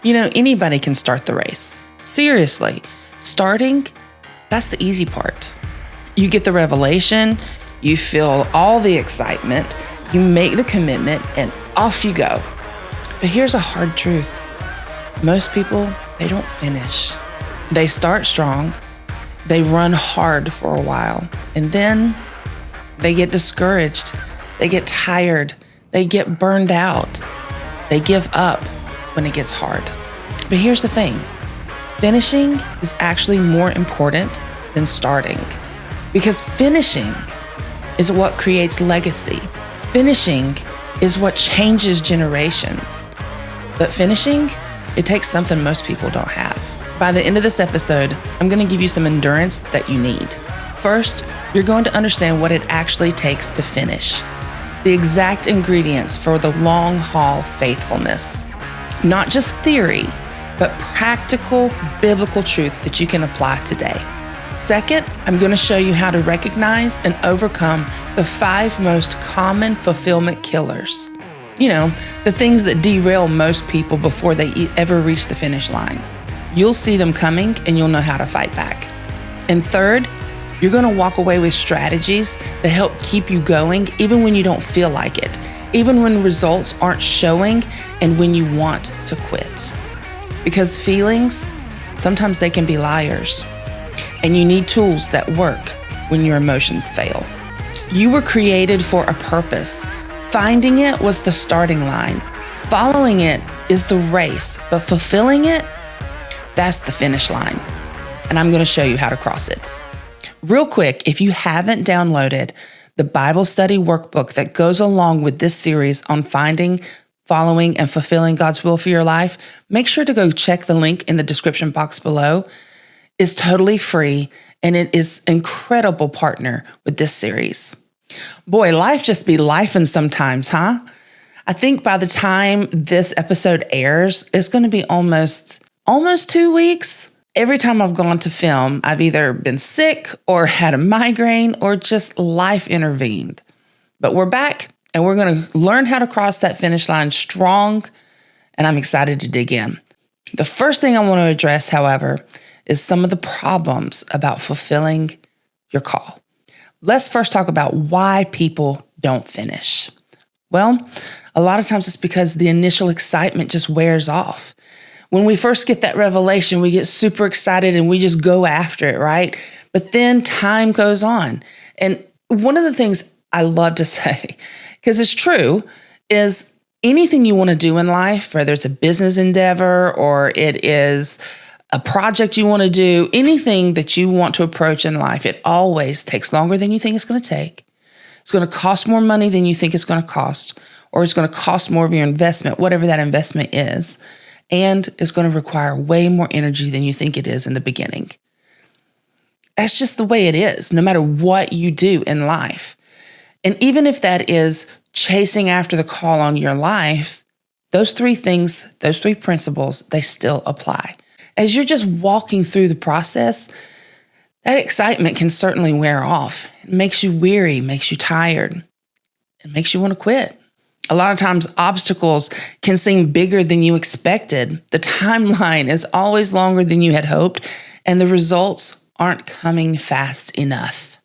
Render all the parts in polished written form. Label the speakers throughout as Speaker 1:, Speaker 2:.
Speaker 1: Anybody can start the race. Seriously, starting, that's the easy part. You get the revelation, you feel all the excitement, you make the commitment, and off you go. But here's a hard truth. Most people, they don't finish. They start strong, they run hard for a while, and then they get discouraged, they get tired, they get burned out, they give up when it gets hard. But here's the thing, finishing is actually more important than starting, because finishing is what creates legacy. Finishing is what changes generations. But finishing, it takes something most people don't have. By the end of this episode, I'm going to give you some endurance that you need. First, you're going to understand what it actually takes to finish. The exact ingredients for the long haul faithfulness. Not just theory, but practical biblical truth that you can apply today. Second, I'm going to show you how to recognize and overcome the 5 most common fulfillment killers. The things that derail most people before they ever reach the finish line. You'll see them coming and you'll know how to fight back. And third, you're going to walk away with strategies that help keep you going even when you don't feel like it, even when results aren't showing and when you want to quit. Because feelings, sometimes they can be liars. And you need tools that work when your emotions fail. You were created for a purpose. Finding it was the starting line. Following it is the race, but fulfilling it, that's the finish line. And I'm going to show you how to cross it. Real quick, if you haven't downloaded the Bible study workbook that goes along with this series on finding, following, and fulfilling God's will for your life, make sure to go check the link in the description box below. It's totally free, and it is an incredible partner with this series. Boy, life just be lifing sometimes, huh? I think by the time this episode airs, it's going to be almost 2 weeks. Every time I've gone to film, I've either been sick or had a migraine or just life intervened. But we're back and we're going to learn how to cross that finish line strong, and I'm excited to dig in. The first thing I want to address, however, is some of the problems about fulfilling your call. Let's first talk about why people don't finish. Well, a lot of times it's because the initial excitement just wears off. When we first get that revelation, we get super excited and we just go after it, right? But then time goes on. And one of the things I love to say, because it's true, is anything you want to do in life, whether it's a business endeavor or it is a project you want to do, anything that you want to approach in life, it always takes longer than you think it's going to take. It's going to cost more money than you think it's going to cost, or it's going to cost more of your investment, whatever that investment is. And it's going to require way more energy than you think it is in the beginning. That's just the way it is, no matter what you do in life. And even if that is chasing after the call on your life, those 3 things, those 3 principles, they still apply. As you're just walking through the process, that excitement can certainly wear off. It makes you weary, makes you tired. It makes you want to quit. A lot of times obstacles can seem bigger than you expected. The timeline is always longer than you had hoped, and the results aren't coming fast enough.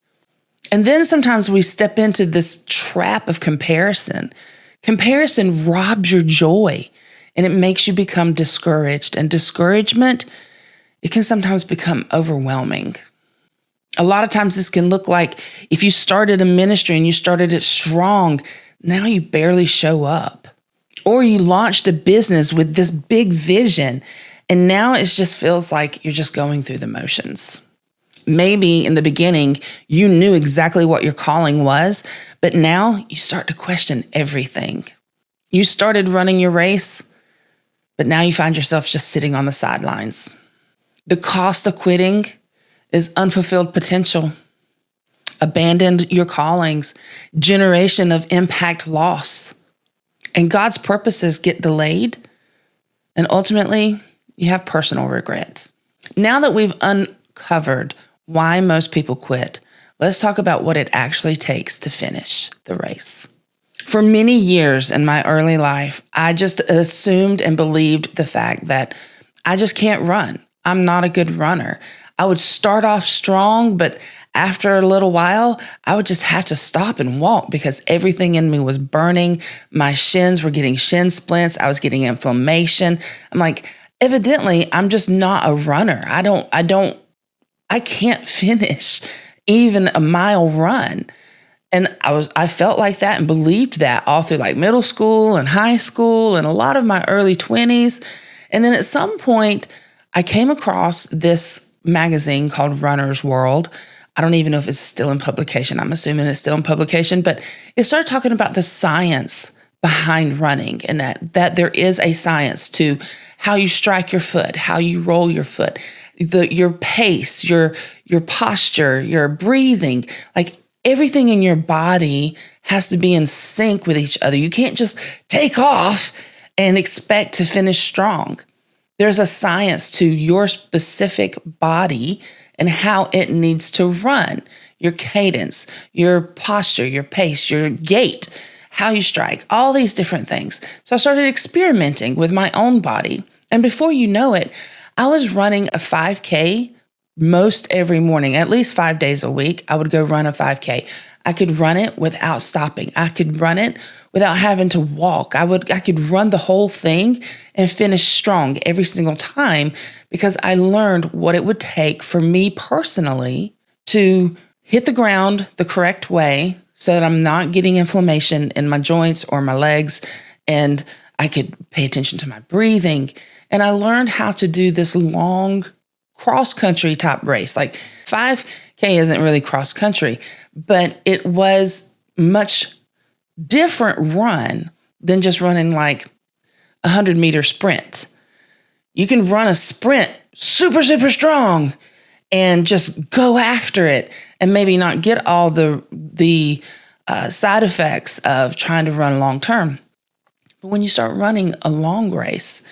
Speaker 1: And then sometimes we step into this trap of comparison. Comparison robs your joy, and it makes you become discouraged. And discouragement, it can sometimes become overwhelming. A lot of times this can look like if you started a ministry and you started it strong, now you barely show up. Or you launched a business with this big vision, and now it just feels like you're just going through the motions. Maybe in the beginning, you knew exactly what your calling was, but now you start to question everything. You started running your race, but now you find yourself just sitting on the sidelines. The cost of quitting is unfulfilled potential, abandoned your callings, generation of impact loss, and God's purposes get delayed, and ultimately you have personal regret. Now that we've uncovered why most people quit, let's talk about what it actually takes to finish the race. For many years in my early life, I just assumed and believed the fact that I just can't run. I'm not a good runner. I would start off strong, but after a little while, I would just have to stop and walk because everything in me was burning. My shins were getting shin splints. I was getting inflammation. I'm like, evidently, I'm just not a runner. I can't finish even a mile run. And I felt like that and believed that all through like middle school and high school and a lot of my early 20s. And then at some point, I came across this magazine called Runner's World. I don't even know if it's still in publication. I'm assuming it's still in publication, but it started talking about the science behind running and that there is a science to how you strike your foot, how you roll your foot, your pace, your posture, your breathing, like everything in your body has to be in sync with each other. You can't just take off and expect to finish strong. There's a science to your specific body and how it needs to run, your cadence, your posture, your pace, your gait, how you strike, all these different things. So I started experimenting with my own body. And before you know it, I was running a 5K most every morning, at least 5 days a week. I would go run a 5K. I could run it without stopping. I could run it without having to walk. I could run the whole thing and finish strong every single time because I learned what it would take for me personally to hit the ground the correct way so that I'm not getting inflammation in my joints or my legs, and I could pay attention to my breathing. And I learned how to do this long cross-country type race. Like 5K isn't really cross-country, but it was much different run than just running like 100-meter sprint. You can run a sprint super, super strong and just go after it and maybe not get all the side effects of trying to run long term. But when you start running a long race,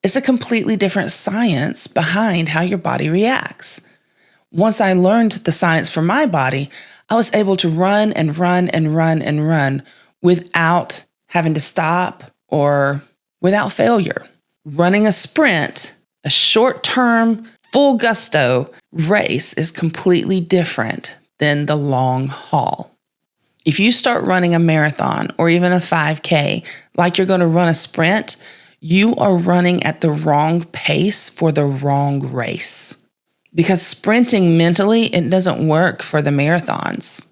Speaker 1: it's a completely different science behind how your body reacts. Once I learned the science for my body, I was able to run and run and run and run without having to stop or without failure. Running a sprint, a short-term, full gusto race is completely different than the long haul. If you start running a marathon or even a 5K like you're going to run a sprint, you are running at the wrong pace for the wrong race. Because sprinting mentally, it doesn't work for the marathons.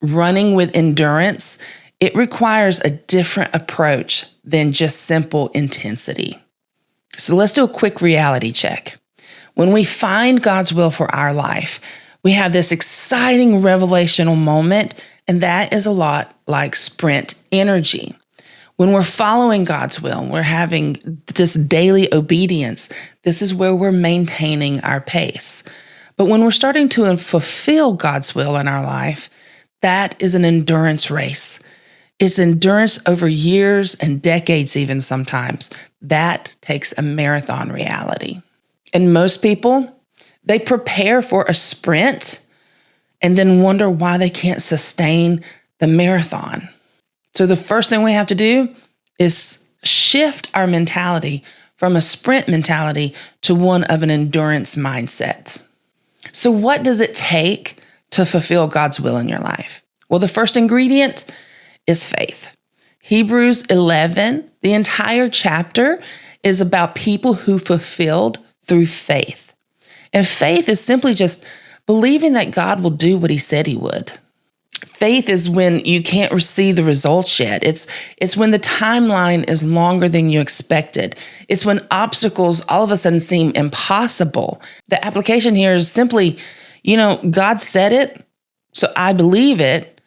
Speaker 1: Running with endurance, it requires a different approach than just simple intensity. So let's do a quick reality check. When we find God's will for our life, we have this exciting revelational moment, and that is a lot like sprint energy. When we're following God's will, we're having this daily obedience. This is where we're maintaining our pace. But when we're starting to fulfill God's will in our life, that is an endurance race. It's endurance over years and decades even sometimes. That takes a marathon reality. And most people, they prepare for a sprint and then wonder why they can't sustain the marathon. So the first thing we have to do is shift our mentality from a sprint mentality to one of an endurance mindset. So what does it take to fulfill God's will in your life? Well, the first ingredient is faith. Hebrews 11, the entire chapter is about people who fulfilled through faith. And faith is simply just believing that God will do what he said he would. Faith is when you can't see the results yet. It's when the timeline is longer than you expected. It's when obstacles all of a sudden seem impossible. The application here is simply, God said it, so I believe it,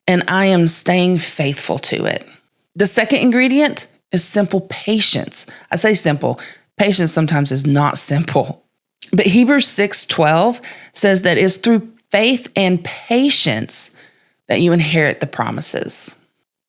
Speaker 1: and I am staying faithful to it. The second ingredient is simple patience. I say simple. Patience sometimes is not simple. But Hebrews 6:12 says that it's through faith and patience that you inherit the promises.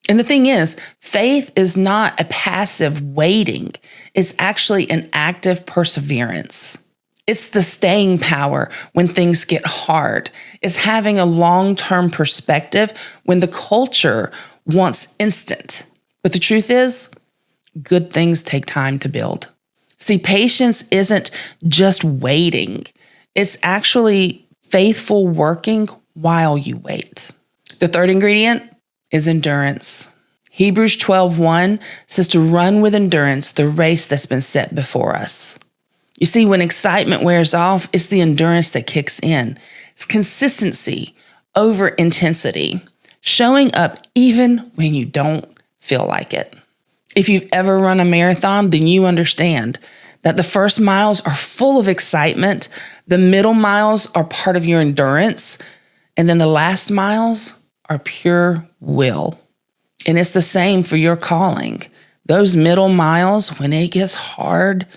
Speaker 1: And the thing is, faith is not a passive waiting. It's actually an active perseverance. It's the staying power when things get hard. It's having a long-term perspective when the culture wants instant. But the truth is, good things take time to build. See, patience isn't just waiting. It's actually faithful working while you wait. The third ingredient is endurance. Hebrews 12:1 says to run with endurance the race that's been set before us. You see, when excitement wears off, it's the endurance that kicks in. It's consistency over intensity, showing up even when you don't feel like it. If you've ever run a marathon, then you understand that the first miles are full of excitement, the middle miles are part of your endurance, and then the last miles are pure will. And it's the same for your calling. Those middle miles, when it gets hard,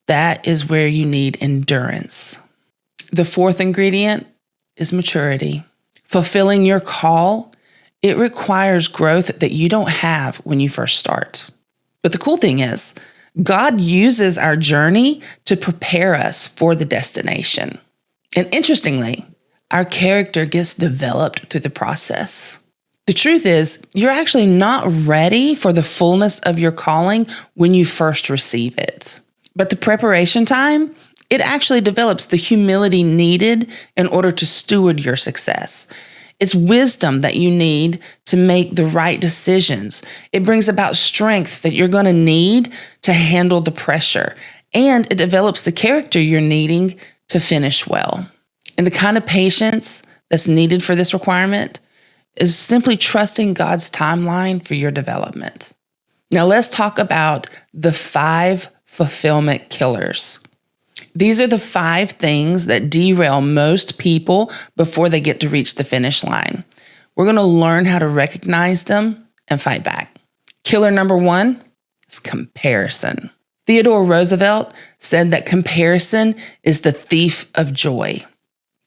Speaker 1: that is where you need endurance. The fourth ingredient is maturity. Fulfilling your call, it requires growth that you don't have when you first start. But the cool thing is, God uses our journey to prepare us for the destination. And interestingly, our character gets developed through the process. The truth is, you're actually not ready for the fullness of your calling when you first receive it. But the preparation time, it actually develops the humility needed in order to steward your success. It's wisdom that you need to make the right decisions. It brings about strength that you're going to need to handle the pressure. And it develops the character you're needing to finish well. And the kind of patience that's needed for this requirement is simply trusting God's timeline for your development. Now let's talk about the 5 fulfillment killers. These are the 5 things that derail most people before they get to reach the finish line. We're going to learn how to recognize them and fight back. Killer number 1 is comparison. Theodore Roosevelt said that comparison is the thief of joy.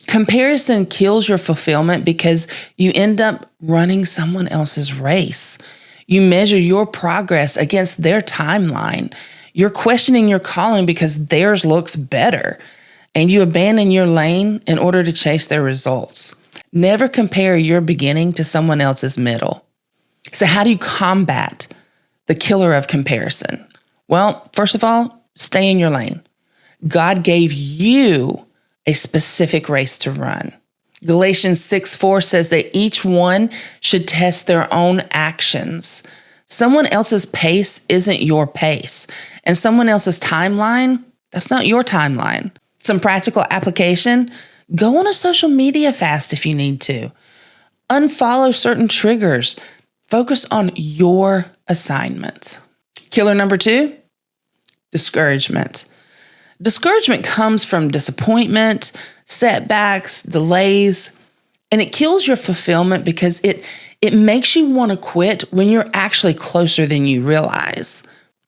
Speaker 1: Comparison kills your fulfillment because you end up running someone else's race. You measure your progress against their timeline. You're questioning your calling because theirs looks better, and you abandon your lane in order to chase their results. Never compare your beginning to someone else's middle. So how do you combat the killer of comparison? Well, first of all, stay in your lane. God gave you a specific race to run. Galatians 6:4 says that each one should test their own actions. Someone else's pace isn't your pace, and someone else's timeline, that's not your timeline. Some practical application: go on a social media fast if you need to. Unfollow certain triggers. Focus on your assignment. Killer number 2, discouragement. Discouragement comes from disappointment, setbacks, delays, and it kills your fulfillment because it makes you want to quit when you're actually closer than you realize.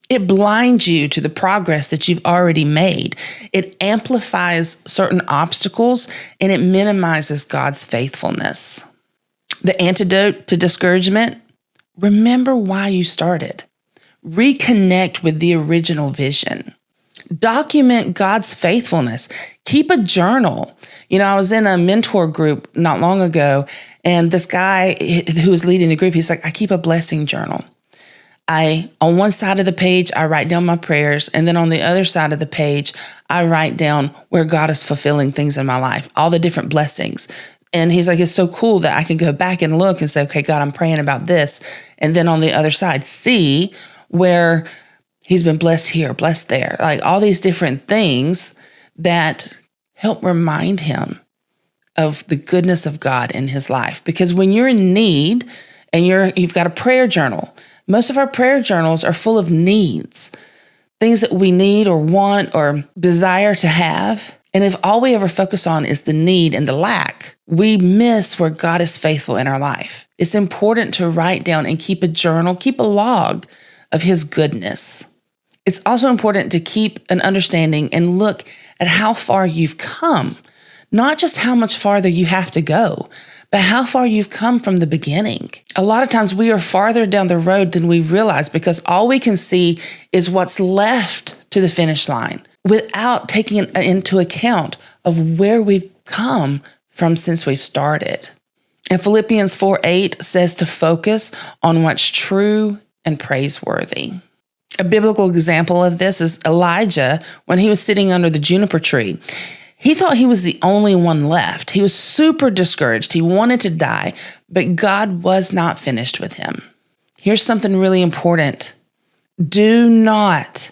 Speaker 1: It blinds you to the progress that you've already made. It amplifies certain obstacles, and it minimizes God's faithfulness. The antidote to discouragement: remember why you started. Reconnect with the original vision. Document God's faithfulness. Keep a journal. I was in a mentor group not long ago, and this guy who was leading the group, he's like, I keep a blessing journal. On one side of the page, I write down my prayers, and then on the other side of the page, I write down where God is fulfilling things in my life, all the different blessings. And he's like, it's so cool that I can go back and look and say, okay, God, I'm praying about this. And then on the other side, see where he's been blessed here, blessed there, like all these different things that help remind him of the goodness of God in his life. Because when you're in need and you've got a prayer journal, most of our prayer journals are full of needs, things that we need or want or desire to have. And if all we ever focus on is the need and the lack, we miss where God is faithful in our life. It's important to write down and keep a journal, keep a log of his goodness. It's also important to keep an understanding and look at how far you've come, not just how much farther you have to go, but how far you've come from the beginning. A lot of times we are farther down the road than we realize because all we can see is what's left to the finish line without taking into account of where we've come from since we've started. And Philippians 4:8 says to focus on what's true and praiseworthy. A biblical example of this is Elijah when he was sitting under the juniper tree. He thought he was the only one left. He was super discouraged. He wanted to die, but God was not finished with him. Here's something really important. Do not,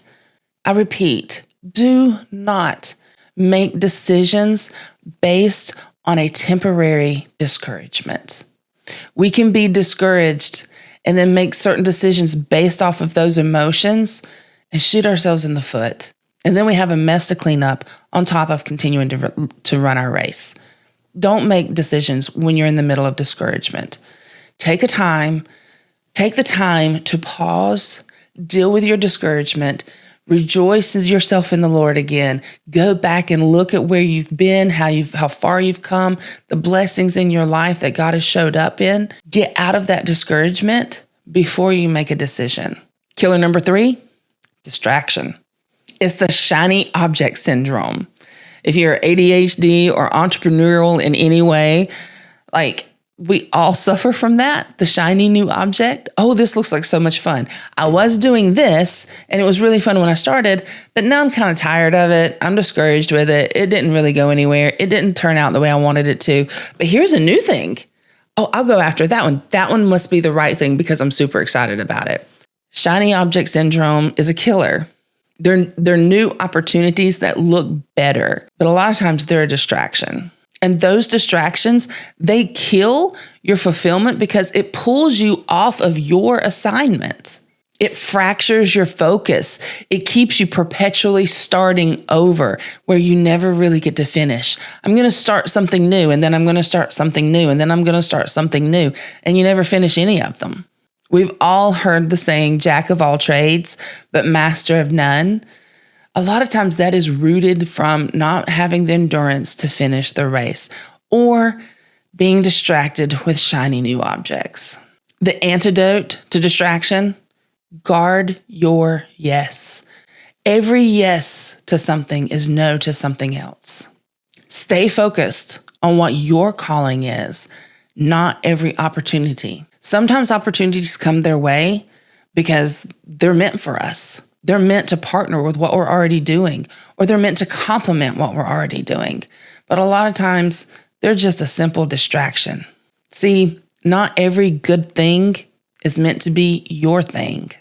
Speaker 1: I repeat, do not make decisions based on a temporary discouragement. We can be discouraged and then make certain decisions based off of those emotions and shoot ourselves in the foot. And then we have a mess to clean up on top of continuing to run our race. Don't make decisions when you're in the middle of discouragement. Take the time to pause, deal with your discouragement, rejoice yourself in the Lord again. Go back and look at where you've been, how far you've come, the blessings in your life that God has showed up in. Get out of that discouragement before you make a decision. Killer number 3, distraction. It's the shiny object syndrome. If you're ADHD or entrepreneurial in any way, we all suffer from that, the shiny new object. Oh, this looks like so much fun. I was doing this and it was really fun when I started, but now I'm kind of tired of it. I'm discouraged with it. It didn't really go anywhere. It didn't turn out the way I wanted it to. But here's a new thing. Oh, I'll go after that one. That one must be the right thing because I'm super excited about it. Shiny object syndrome is a killer. They're new opportunities that look better, but a lot of times they're a distraction. And those distractions, they kill your fulfillment because it pulls you off of your assignment. It fractures your focus. It keeps you perpetually starting over where you never really get to finish. I'm going to start something new, and then I'm going to start something new, and then I'm going to start something new, and you never finish any of them. We've all heard the saying, jack of all trades, but master of none. A lot of times that is rooted from not having the endurance to finish the race or being distracted with shiny new objects. The antidote to distraction, guard your yes. Every yes to something is no to something else. Stay focused on what your calling is, not every opportunity. Sometimes opportunities come their way because they're meant for us. They're meant to partner with what we're already doing, or they're meant to complement what we're already doing. But a lot of times, they're just a simple distraction. See, not every good thing is meant to be your thing.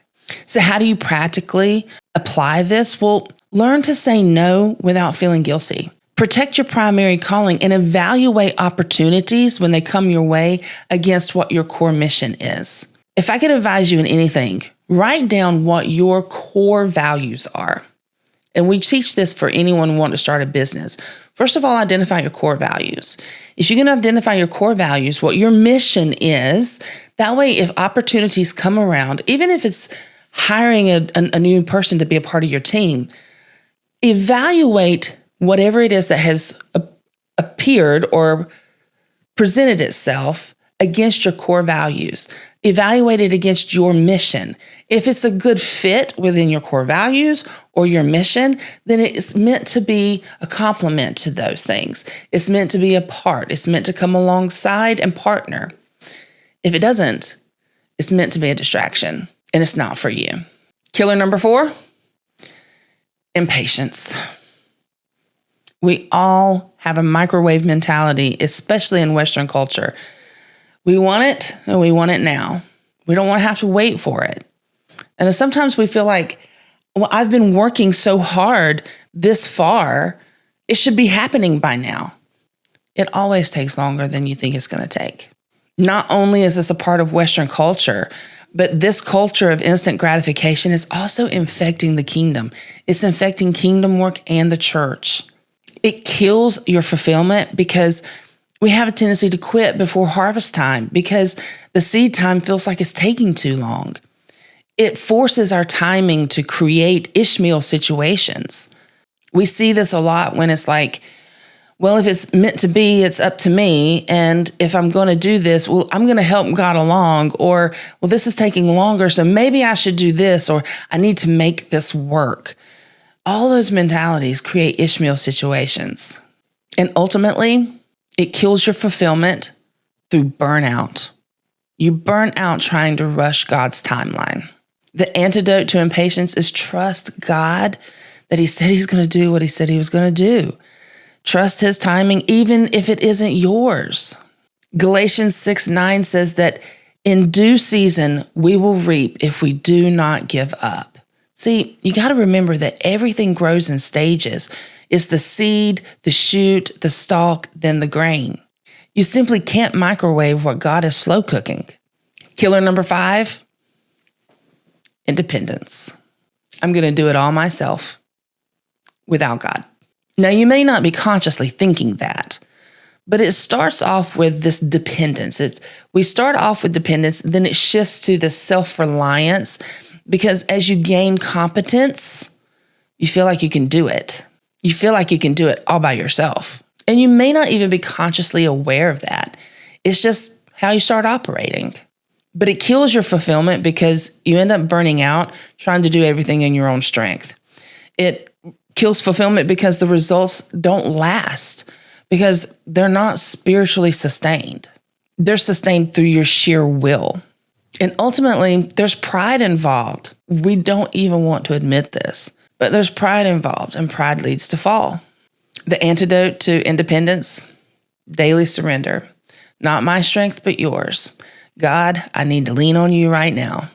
Speaker 1: So how do you practically apply this? Well, learn to say no without feeling guilty. Protect your primary calling and evaluate opportunities when they come your way against what your core mission is. If I could advise you in anything, write down what your core values are. And we teach this for anyone wanting to start a business. First of all, identify your core values. If you can identify your core values, what your mission is, that way if opportunities come around, even if it's hiring a new person to be a part of your team, evaluate whatever it is that has appeared or presented itself against your core values. Evaluate it against your mission. If it's a good fit within your core values or your mission, then it's meant to be a complement to those things. It's meant to be a part. It's meant to come alongside and partner. If it doesn't, it's meant to be a distraction, and it's not for you. Killer number 4, impatience. We all have a microwave mentality, especially in Western culture. We want it, and we want it now. We don't want to have to wait for it. And sometimes we feel like, well, I've been working so hard this far, it should be happening by now. It always takes longer than you think it's going to take. Not only is this a part of Western culture, but this culture of instant gratification is also infecting the kingdom. It's infecting kingdom work and the church. It kills your fulfillment because we have a tendency to quit before harvest time because the seed time feels like it's taking too long. It forces our timing to create Ishmael situations. We see this a lot when it's like, well, if it's meant to be, it's up to me. And if I'm going to do this, well, I'm going to help God along. Or, well, this is taking longer, so maybe I should do this, or I need to make this work. All those mentalities create Ishmael situations. And ultimately, it kills your fulfillment through burnout. You burn out trying to rush God's timeline. The antidote to impatience is trust God that He said He's going to do what He said He was going to do. Trust His timing, even if it isn't yours. Galatians 6:9 says that in due season, we will reap if we do not give up. See, you got to remember that everything grows in stages. It's the seed, the shoot, the stalk, then the grain. You simply can't microwave what God is slow cooking. Killer number 5, independence. I'm going to do it all myself without God. Now, you may not be consciously thinking that, but it starts off with this dependence. We start off with dependence, then it shifts to this self-reliance, because as you gain competence, you feel like you can do it. You feel like you can do it all by yourself. And you may not even be consciously aware of that. It's just how you start operating. But it kills your fulfillment because you end up burning out trying to do everything in your own strength. It kills fulfillment because the results don't last, because they're not spiritually sustained. They're sustained through your sheer will. And ultimately, there's pride involved. We don't even want to admit this, but there's pride involved, and pride leads to fall. The antidote to independence, daily surrender. Not my strength, but yours. God, I need to lean on you right now.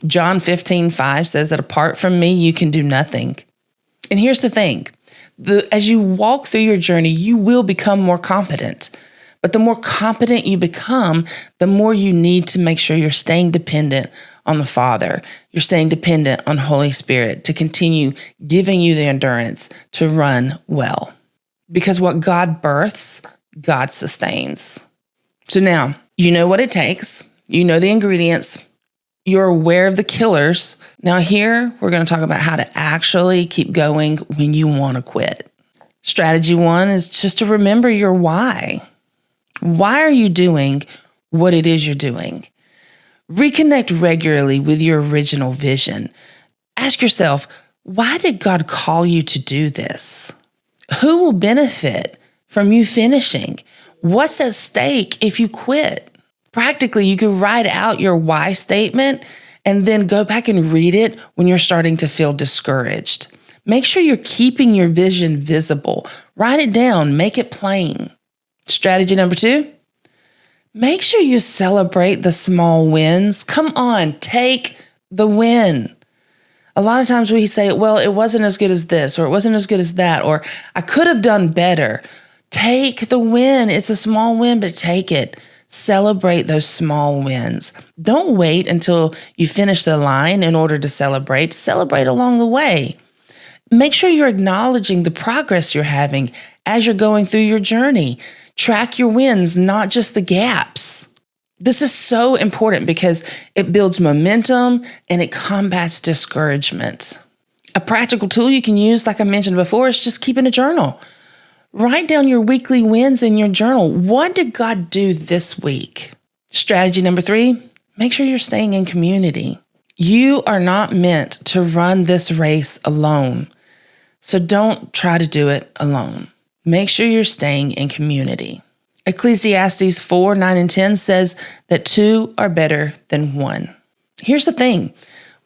Speaker 1: John 15:5 says that apart from me, you can do nothing. And here's the thing. As you walk through your journey, you will become more competent. But the more competent you become, the more you need to make sure you're staying dependent on the Father. You're staying dependent on Holy Spirit to continue giving you the endurance to run well. Because what God births, God sustains. So now, you know what it takes. You know the ingredients. You're aware of the killers. Now here, we're going to talk about how to actually keep going when you want to quit. Strategy 1 is just to remember your why. Why are you doing what it is you're doing? Reconnect regularly with your original vision. Ask yourself, why did God call you to do this? Who will benefit from you finishing? What's at stake if you quit? Practically, you could write out your why statement and then go back and read it when you're starting to feel discouraged. Make sure you're keeping your vision visible. Write it down, make it plain. Strategy number 2, make sure you celebrate the small wins. Come on, take the win. A lot of times we say, well, it wasn't as good as this, or it wasn't as good as that, or I could have done better. Take the win. It's a small win, but take it. Celebrate those small wins. Don't wait until you finish the line in order to celebrate. Celebrate along the way. Make sure you're acknowledging the progress you're having as you're going through your journey. Track your wins, not just the gaps. This is so important because it builds momentum and it combats discouragement. A practical tool you can use, like I mentioned before, is just keeping a journal. Write down your weekly wins in your journal. What did God do this week? Strategy number 3, make sure you're staying in community. You are not meant to run this race alone. So don't try to do it alone. Make sure you're staying in community. Ecclesiastes 4:9-10 says that 2 are better than 1. Here's the thing.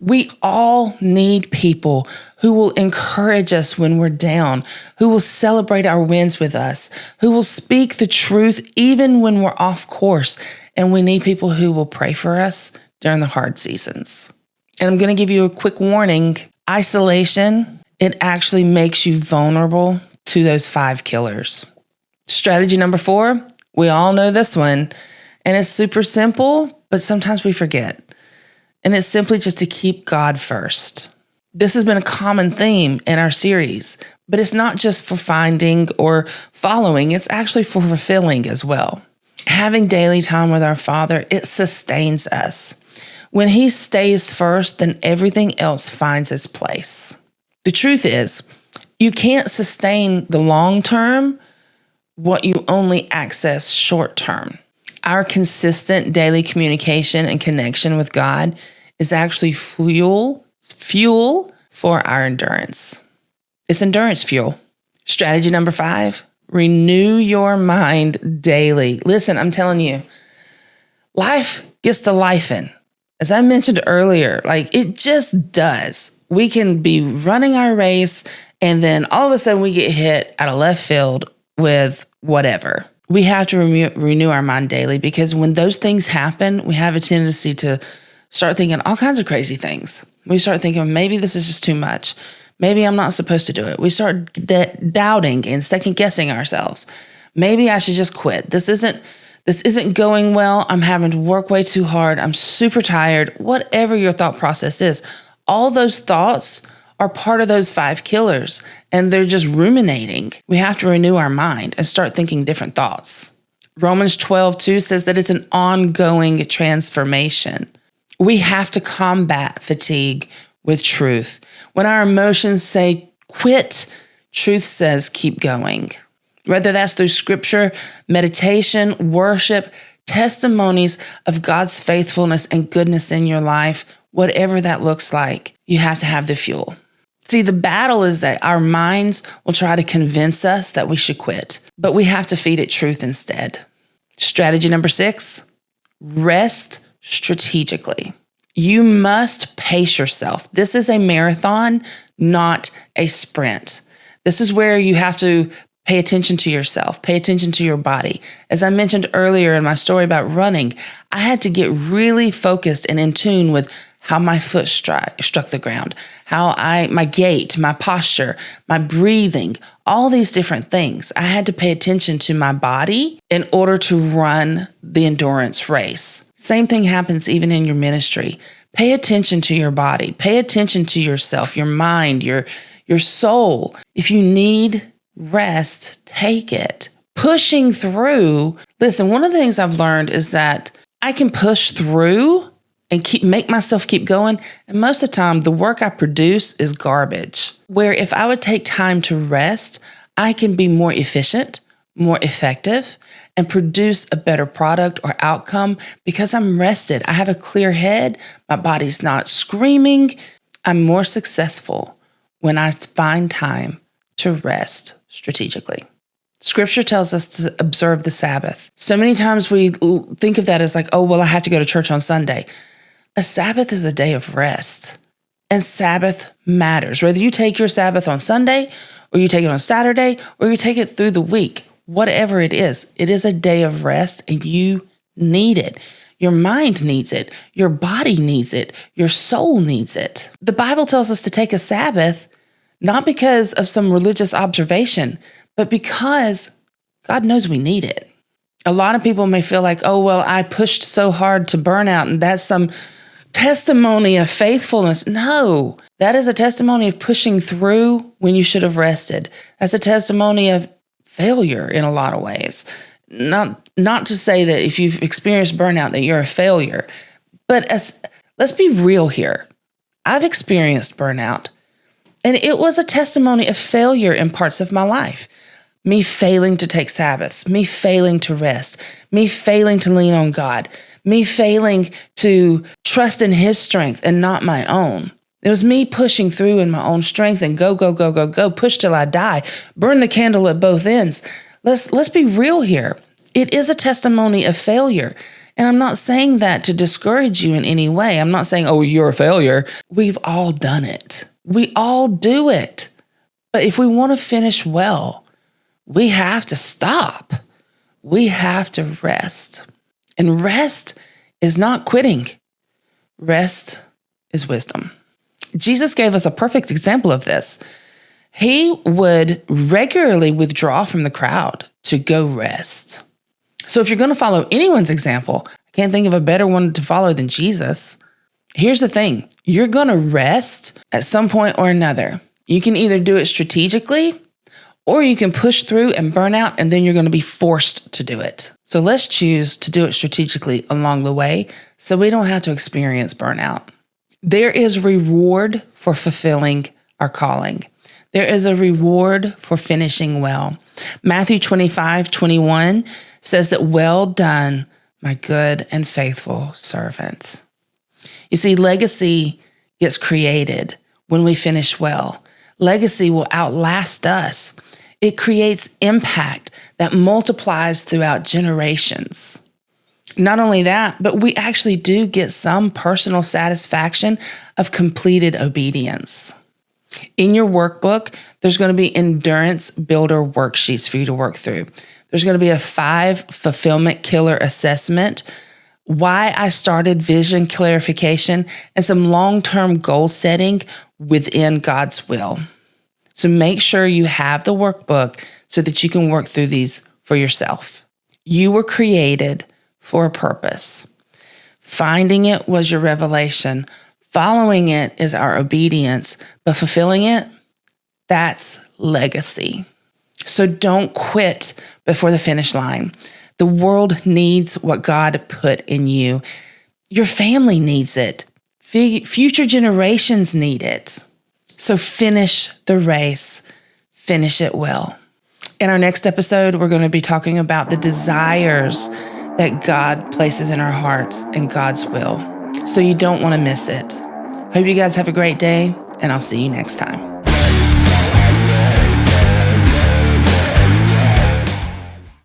Speaker 1: We all need people who will encourage us when we're down, who will celebrate our wins with us, who will speak the truth even when we're off course. And we need people who will pray for us during the hard seasons. And I'm going to give you a quick warning. Isolation, it actually makes you vulnerable to those 5 killers. Strategy number 4, we all know this one, and it's super simple, but sometimes we forget. And it's simply just to keep God first. This has been a common theme in our series, but it's not just for finding or following, it's actually for fulfilling as well. Having daily time with our Father, it sustains us. When He stays first, then everything else finds its place. The truth is, you can't sustain the long term what you only access short term. Our consistent daily communication and connection with God is actually fuel for our endurance. It's endurance fuel. Strategy number 5, renew your mind daily. Listen, I'm telling you, Life gets to lifing. As I mentioned earlier, like it just does. We can be running our race and then all of a sudden we get hit out of left field with whatever. We have to renew our mind daily, because when those things happen, we have a tendency to start thinking all kinds of crazy things. We start thinking, maybe this is just too much. Maybe I'm not supposed to do it. We start doubting and second guessing ourselves. Maybe I should just quit. This isn't going well. I'm having to work way too hard. I'm super tired. Whatever your thought process is, all those thoughts are part of those 5 killers, and they're just ruminating. We have to renew our mind and start thinking different thoughts. Romans 12:2 says that it's an ongoing transformation. We have to combat fatigue with truth. When our emotions say quit, truth says keep going. Whether that's through scripture, meditation, worship, testimonies of God's faithfulness and goodness in your life, whatever that looks like, you have to have the fuel. See, the battle is that our minds will try to convince us that we should quit, but we have to feed it truth instead. Strategy number 6, rest strategically. You must pace yourself. This is a marathon, not a sprint. This is where you have to pay attention to yourself, pay attention to your body. As I mentioned earlier in my story about running, I had to get really focused and in tune with how my foot struck the ground, my gait, my posture, my breathing, all these different things. I had to pay attention to my body in order to run the endurance race. Same thing happens even in your ministry. Pay attention to your body. Pay attention to yourself, your mind, your soul. If you need rest, take it. Pushing through. Listen, one of the things I've learned is that I can push through and make myself keep going. And most of the time, the work I produce is garbage. Where if I would take time to rest, I can be more efficient, more effective, and produce a better product or outcome because I'm rested. I have a clear head. My body's not screaming. I'm more successful when I find time to rest strategically. Scripture tells us to observe the Sabbath. So many times we think of that as like, oh, well, I have to go to church on Sunday. A Sabbath is a day of rest, and Sabbath matters. Whether you take your Sabbath on Sunday or you take it on Saturday or you take it through the week, whatever it is a day of rest, and you need it. Your mind needs it. Your body needs it. Your soul needs it. The Bible tells us to take a Sabbath, not because of some religious observation, but because God knows we need it. A lot of people may feel like, oh, well, I pushed so hard to burnout, and that's some testimony of faithfulness. No, that is a testimony of pushing through when you should have rested. That's a testimony of failure in a lot of ways. Not to say that if you've experienced burnout that you're a failure, but let's be real here. I've experienced burnout, and it was a testimony of failure in parts of my life. Me failing to take Sabbaths, me failing to rest, me failing to lean on God, me failing to trust in His strength and not my own. It was me pushing through in my own strength and go, push till I die, burn the candle at both ends. Let's be real here. It is a testimony of failure. And I'm not saying that to discourage you in any way. I'm not saying, oh, you're a failure. We've all done it. We all do it. But if we want to finish well, we have to stop. We have to rest. And rest is not quitting. Rest is wisdom. Jesus gave us a perfect example of this. He would regularly withdraw from the crowd to go rest. So if you're going to follow anyone's example, I can't think of a better one to follow than Jesus. Here's the thing. You're going to rest at some point or another. You can either do it strategically, or you can push through and burn out, and then you're going to be forced to do it. So let's choose to do it strategically along the way so we don't have to experience burnout. There is reward for fulfilling our calling. There is a reward for finishing well. Matthew 25:21 says that, well done, my good and faithful servant. You see, legacy gets created when we finish well. Legacy will outlast us. It creates impact that multiplies throughout generations. Not only that, but we actually do get some personal satisfaction of completed obedience. In your workbook, there's going to be endurance builder worksheets for you to work through. There's going to be a 5 fulfillment killer assessment, why I started vision clarification, and some long-term goal setting within God's will. So make sure you have the workbook so that you can work through these for yourself. You were created for a purpose. Finding it was your revelation. Following it is our obedience, but fulfilling it, that's legacy. So don't quit before the finish line. The world needs what God put in you. Your family needs it. Future generations need it. So finish the race. Finish it well. In our next episode, we're going to be talking about the desires that God places in our hearts and God's will. So you don't want to miss it. Hope you guys have a great day, and I'll see you next time.